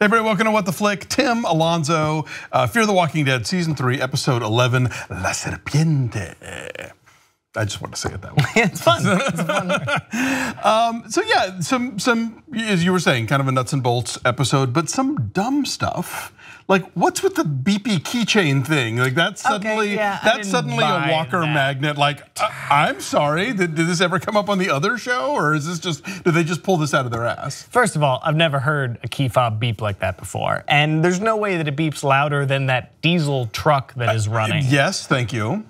Hey everybody, welcome to What the Flick. Tim, Alonso, Fear the Walking Dead, Season 3, Episode 11, La Serpiente. I just want to say it that way. It's fun. It's fun. So yeah, some, as you were saying, kind of a nuts and bolts episode, but some dumb stuff. Like, what's with the beepy keychain thing? Like, that's suddenly a Walker magnet. Like, I'm sorry, did this ever come up on the other show, or is this just, did they just pull this out of their ass? First of all, I've never heard a key fob beep like that before, and there's no way that it beeps louder than that diesel truck that is running. Yes, thank you.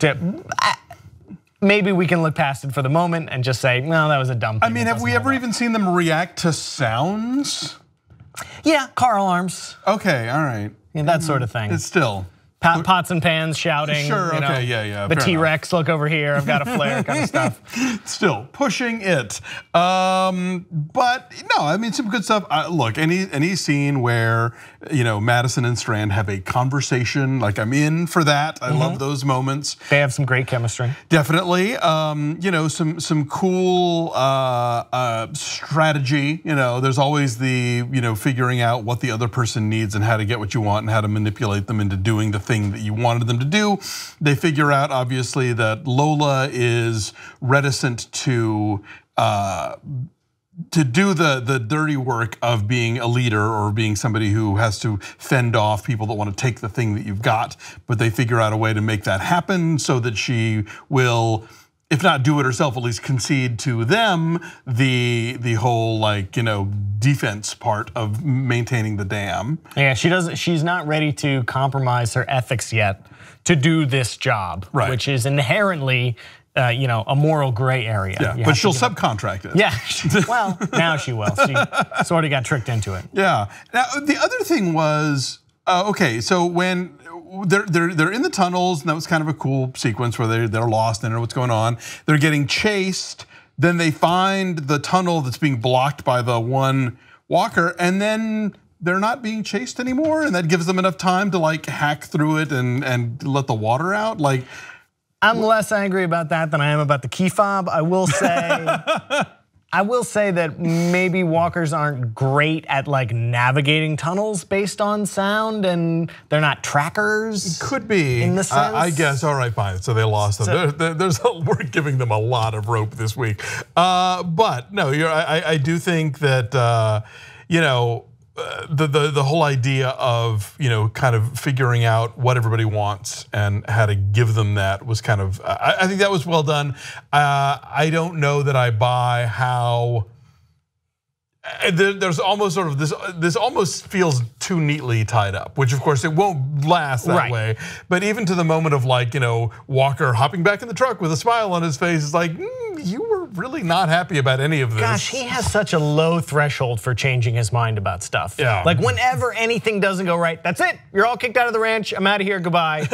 Maybe we can look past it for the moment and just say, no, that was a dumb thing. I mean, have we ever even seen them react to sounds? Yeah, car alarms. Okay, all right. Yeah, that sort of thing. It's still. Pots and pans shouting. Sure, okay, yeah. The T-Rex, look over here, I've got a flare kind of stuff. Still pushing it. But no, I mean, some good stuff. Look, any scene where, Madison and Strand have a conversation, like, I'm in for that. I love those moments. They have some great chemistry. Definitely, some cool strategy. There's always the, figuring out what the other person needs and how to get what you want and how to manipulate them into doing the thing that you wanted them to do. They figure out, obviously, that Lola is reticent to do the dirty work of being a leader or being somebody who has to fend off people that want to take the thing that you've got, but they figure out a way to make that happen so that she will, if not do it herself, at least concede to them the whole, like, defense part of maintaining the dam. Yeah, she's not ready to compromise her ethics yet to do this job, right, which is inherently a moral gray area. Yeah, but she'll subcontract it. Yeah, well, now she will. She sort of got tricked into it. Yeah. Now, the other thing was, okay, so when they're in the tunnels, and that was kind of a cool sequence where they're lost and don't know what's going on. They're getting chased. Then they find the tunnel that's being blocked by the one walker, and then they're not being chased anymore, and that gives them enough time to, like, hack through it and let the water out. Like, I'm less angry about that than I am about the key fob. I will say that maybe walkers aren't great at, like, navigating tunnels based on sound, and they're not trackers. Could be, in the sense. I guess. All right, fine. So they lost them. We're giving them a lot of rope this week. But no, I do think that the whole idea of kind of figuring out what everybody wants and how to give them that was kind of, I think that was well done. I don't know that I buy how there's almost sort of this almost feels too neatly tied up, which of course it won't last that way. But even to the moment of, like, Walker hopping back in the truck with a smile on his face, is like, you were really not happy about any of this. Gosh, he has such a low threshold for changing his mind about stuff. Yeah. Like, whenever anything doesn't go right, that's it. You're all kicked out of the ranch. I'm out of here. Goodbye.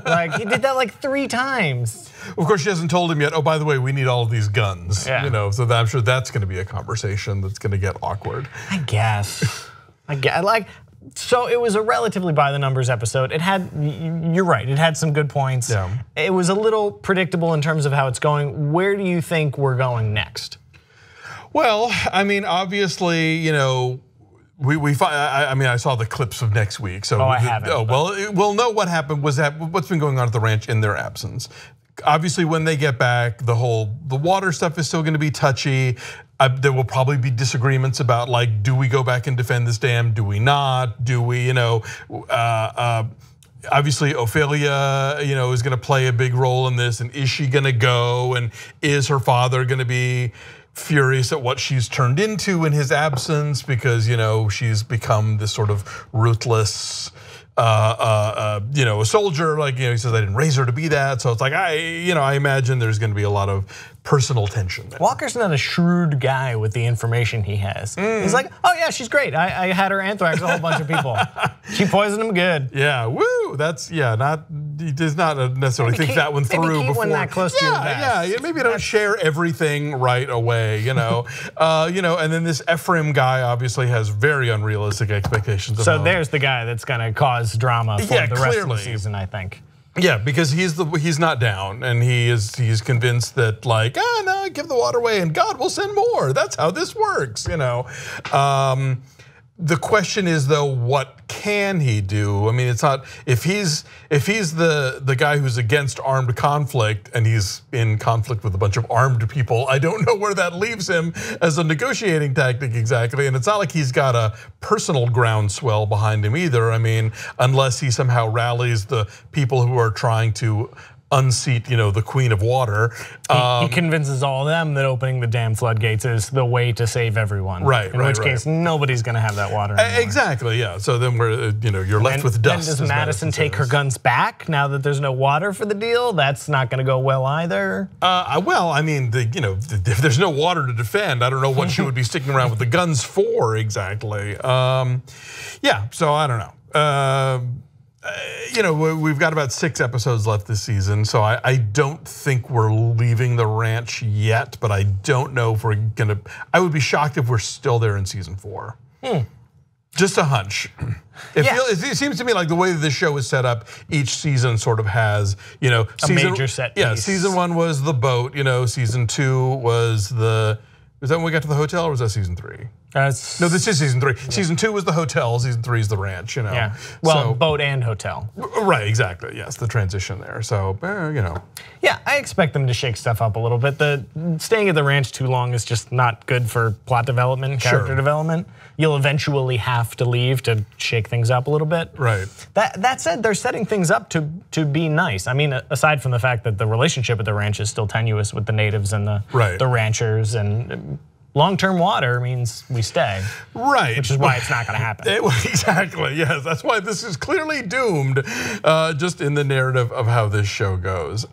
Like, he did that like 3 times. Of course, she hasn't told him yet. Oh, by the way, we need all of these guns. Yeah. So I'm sure that's going to be a conversation that's going to get awkward. I guess. So it was a relatively by the numbers episode. It had, you're right, it had some good points. Yeah. It was a little predictable in terms of how it's going. Where do you think we're going next? Well, I mean, obviously, I saw the clips of next week. So I haven't. Oh, well, we'll know what happened. What's been going on at the ranch in their absence. Obviously, when they get back, the water stuff is still going to be touchy. There will probably be disagreements about, like, do we go back and defend this dam? Do we not? Do we, obviously Ophelia, is going to play a big role in this, and is she going to go? And is her father going to be furious at what she's turned into in his absence because she's become this sort of ruthless, a soldier? Like, he says, I didn't raise her to be that. So it's like, I imagine there's going to be a lot of personal tension there. Walker's not a shrewd guy with the information he has. He's like, oh yeah, she's great. I had her anthrax a whole bunch of people. She poisoned them good. Yeah, woo. That's, he does not necessarily think that one through before. One that close to your vest. Yeah, maybe don't share everything right away, and then this Ephraim guy obviously has very unrealistic expectations. So there's the guy that's gonna cause drama for the rest of the season, I think. Yeah, because he's not down, and he's convinced that, like, no, give the water away and God will send more. That's how this works, The question is though, what can he do? I mean, it's not if he's the guy who's against armed conflict and he's in conflict with a bunch of armed people. I don't know where that leaves him as a negotiating tactic exactly. And it's not like he's got a personal groundswell behind him either. I mean, unless he somehow rallies the people who are trying to unseat, the Queen of Water. He convinces all of them that opening the damn floodgates is the way to save everyone. Right, in which case, nobody's going to have that water anymore. Exactly, yeah. So then you're left with dust. Then does Madison take her guns back now that there's no water for the deal? That's not going to go well either. Well, I mean, if there's no water to defend, I don't know what she would be sticking around with the guns for exactly. Yeah, so I don't know. We've got about 6 episodes left this season, so I don't think we're leaving the ranch yet, but I don't know if we're gonna, I would be shocked if we're still there in season 4. Just a hunch. It seems to me like the way that this show is set up, each season sort of has, a major set piece. Yeah, season 1 was the boat, season 2 was is that when we got to the hotel or was that season 3? No, this is season 3. Yeah. Season 2 was the hotel, season 3 is the ranch, Yeah, well, boat and hotel. Right, exactly, yes, the transition there, so, Yeah, I expect them to shake stuff up a little bit. Staying at the ranch too long is just not good for plot development, character development. You'll eventually have to leave to shake things up a little bit. Right. That said, they're setting things up to be nice. I mean, aside from the fact that the relationship at the ranch is still tenuous with the natives and the ranchers, and long-term water means we stay. Right. Which is why it's not going to happen. Exactly, yes. That's why this is clearly doomed, just in the narrative of how this show goes.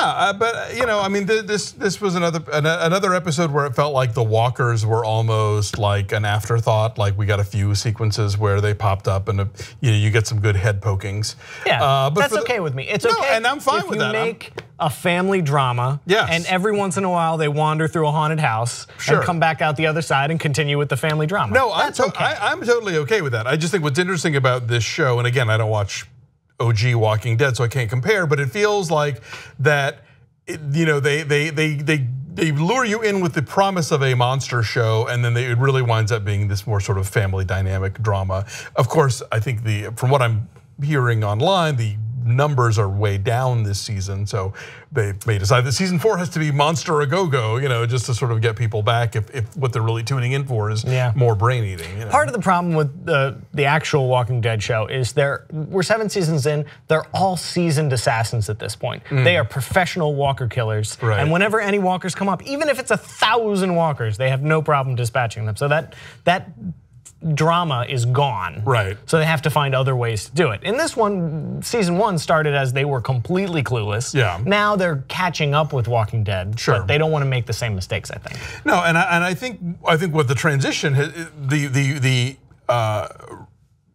Yeah, but I mean, this was another episode where it felt like the walkers were almost like an afterthought. Like we got a few sequences where they popped up, and you get some good head pokings. Yeah, but that's okay with me. It's okay, and I'm fine with that. If you make a family drama, and every once in a while they wander through a haunted house and come back out the other side and continue with the family drama. No, I'm totally okay with that. I just think what's interesting about this show, and again, I don't watch OG Walking Dead, so I can't compare, but it feels like that, they lure you in with the promise of a monster show, and then it really winds up being this more sort of family dynamic drama. Of course, I think from what I'm hearing online, the numbers are way down this season, so they may decide that season 4 has to be monster a go-go, just to sort of get people back if what they're really tuning in for is more brain eating. Part of the problem with the actual Walking Dead show is we're 7 seasons in, they're all seasoned assassins at this point. They are professional walker killers, and whenever any walkers come up, even if it's 1,000 walkers, they have no problem dispatching them. So that drama is gone. Right. So they have to find other ways to do it. In this one, season 1 started as they were completely clueless. Yeah. Now they're catching up with Walking Dead. Sure. But they don't want to make the same mistakes, I think. No, and I think what the transition, the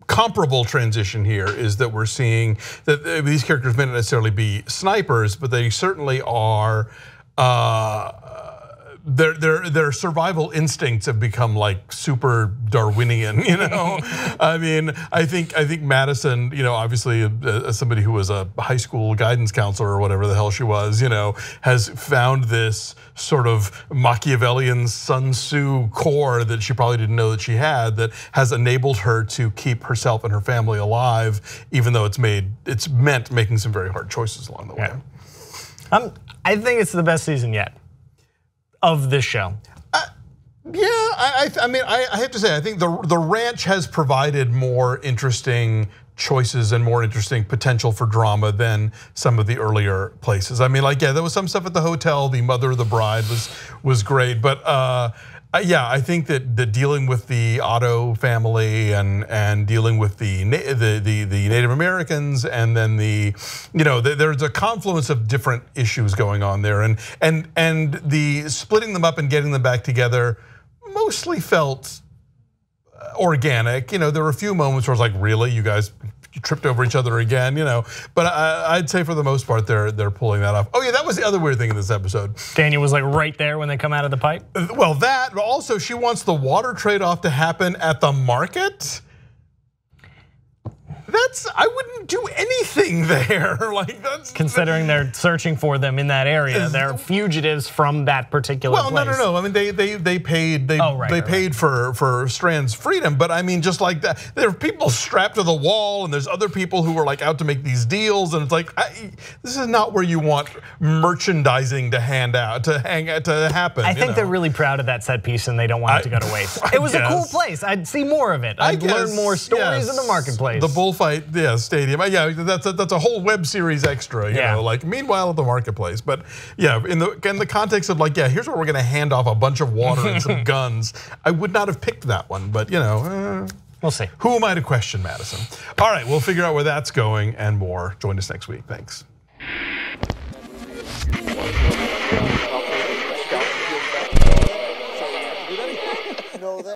comparable transition here is that we're seeing that these characters may not necessarily be snipers, but they certainly are. Their survival instincts have become like super Darwinian, I mean, I think Madison, obviously as somebody who was a high school guidance counselor or whatever the hell she was, has found this sort of Machiavellian Sun Tzu core that she probably didn't know that she had, that has enabled her to keep herself and her family alive, even though it's meant making some very hard choices along the way. I think it's the best season yet of this show. Yeah, I mean, I have to say, I think the ranch has provided more interesting choices and more interesting potential for drama than some of the earlier places. I mean, there was some stuff at the hotel. The mother of the bride was great, but yeah, I think that dealing with the Otto family and dealing with the Native Americans, and then there's a confluence of different issues going on there, and the splitting them up and getting them back together mostly felt organic. There were a few moments where I was like, really, you guys tripped over each other again, but I'd say for the most part they're pulling that off. Oh yeah, that was the other weird thing in this episode. Daniel was like right there when they come out of the pipe. Well, that, but also she wants the water trade-off to happen at the market. I wouldn't do anything there. Like that's considering they're searching for them in that area. They're fugitives from that particular place. Well, no. I mean, they paid for Strand's freedom, but I mean, just like that, there are people strapped to the wall, and there's other people who are like out to make these deals, and it's like this is not where you want merchandising to happen. I think they're really proud of that set piece, and they don't want it to go to waste. It was a cool place. I'd see more of it. I'd learn more stories in the marketplace. The bullfight, stadium. Yeah, that's a whole web series extra. You know, like meanwhile at the marketplace. But yeah, in the context of like, here's where we're gonna hand off a bunch of water and some guns. I would not have picked that one, but you know, we'll see. Who am I to question Madison? All right, we'll figure out where that's going and more. Join us next week. Thanks.